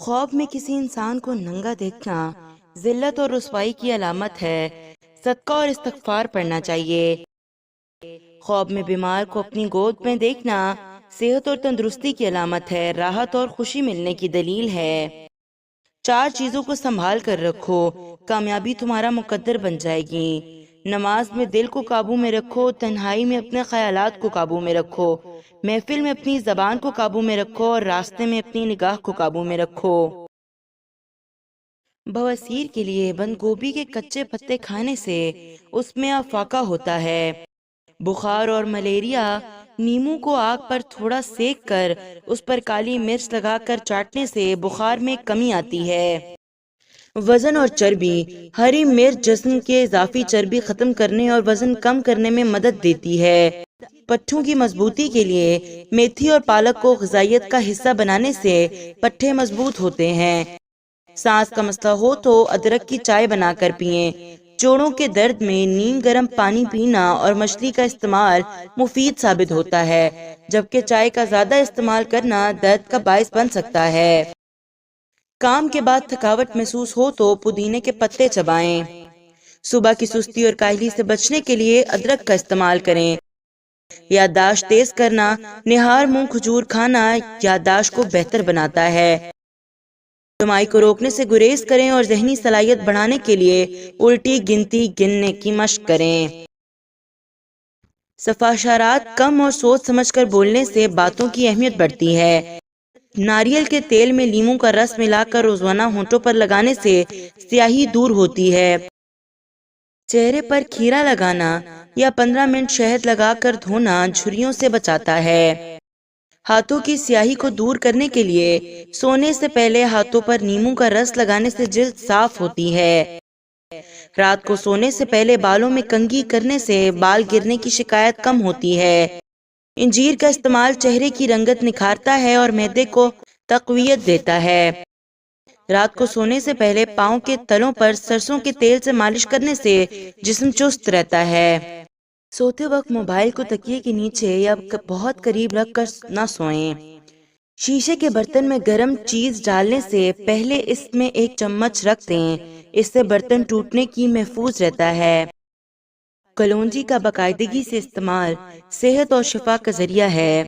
خواب میں کسی انسان کو ننگا دیکھنا ذلت اور رسوائی کی علامت ہے۔ صدقہ اور استغفار پڑھنا چاہیے۔ خواب میں بیمار کو اپنی گود میں دیکھنا صحت اور تندرستی کی علامت ہے، راحت اور خوشی ملنے کی دلیل ہے۔ 4 چیزوں کو سنبھال کر رکھو، کامیابی تمہارا مقدر بن جائے گی۔ نماز میں دل کو قابو میں رکھو، تنہائی میں اپنے خیالات کو قابو میں رکھو، محفل میں اپنی زبان کو قابو میں رکھو اور راستے میں اپنی نگاہ کو قابو میں رکھو۔ بواسیر کے لیے بند گوبھی کے کچے پتے کھانے سے اس میں افاقہ ہوتا ہے۔ بخار اور ملیریا، نیمو کو آگ پر تھوڑا سیک کر اس پر کالی مرچ لگا کر چاٹنے سے بخار میں کمی آتی ہے۔ وزن اور چربی، ہری مرچ جسم کے اضافی چربی ختم کرنے اور وزن کم کرنے میں مدد دیتی ہے۔ پٹھوں کی مضبوطی کے لیے میتھی اور پالک کو غذائیت کا حصہ بنانے سے پٹھے مضبوط ہوتے ہیں۔ سانس کا مسئلہ ہو تو ادرک کی چائے بنا کر پئیں۔ جوڑوں کے درد میں نیم گرم پانی پینا اور مچھلی کا استعمال مفید ثابت ہوتا ہے، جبکہ چائے کا زیادہ استعمال کرنا درد کا باعث بن سکتا ہے۔ کام کے بعد تھکاوٹ محسوس ہو تو پودینے کے پتے چبائیں۔ صبح کی سستی اور کاہلی سے بچنے کے لیے ادرک کا استعمال کریں۔ یادداشت تیز کرنا، نہار منہ کھجور کھانا یادداشت کو بہتر بناتا ہے۔ دمائی کو روکنے سے گریز کریں اور ذہنی صلاحیت بڑھانے کے لیے الٹی گنتی گننے کی مشق کریں۔ صفحہ اشارات کم اور سوچ سمجھ کر بولنے سے باتوں کی اہمیت بڑھتی ہے۔ ناریل کے تیل میں لیموں کا رس ملا کر روزانہ ہونٹوں پر لگانے سے سیاہی دور ہوتی ہے۔ چہرے پر کھیرا لگانا یا 15 منٹ شہد لگا کر دھونا جھریوں سے بچاتا ہے۔ ہاتھوں کی سیاہی کو دور کرنے کے لیے سونے سے پہلے ہاتھوں پر نیموں کا رس لگانے سے جلد صاف ہوتی ہے۔ رات کو سونے سے پہلے بالوں میں کنگھی کرنے سے بال گرنے کی شکایت کم ہوتی ہے۔ انجیر کا استعمال چہرے کی رنگت نکھارتا ہے اور معدے کو تقویت دیتا ہے۔ رات کو سونے سے پہلے پاؤں کے تلوں پر سرسوں کے تیل سے مالش کرنے سے جسم چست رہتا ہے۔ سوتے وقت موبائل کو تکیے کے نیچے یا بہت قریب رکھ کر نہ سوئیں۔ شیشے کے برتن میں گرم چیز ڈالنے سے پہلے اس میں 1 چمچ رکھ دیں، اس سے برتن ٹوٹنے کی محفوظ رہتا ہے۔ کلونجی کا باقاعدگی سے استعمال صحت اور شفا کا ذریعہ ہے۔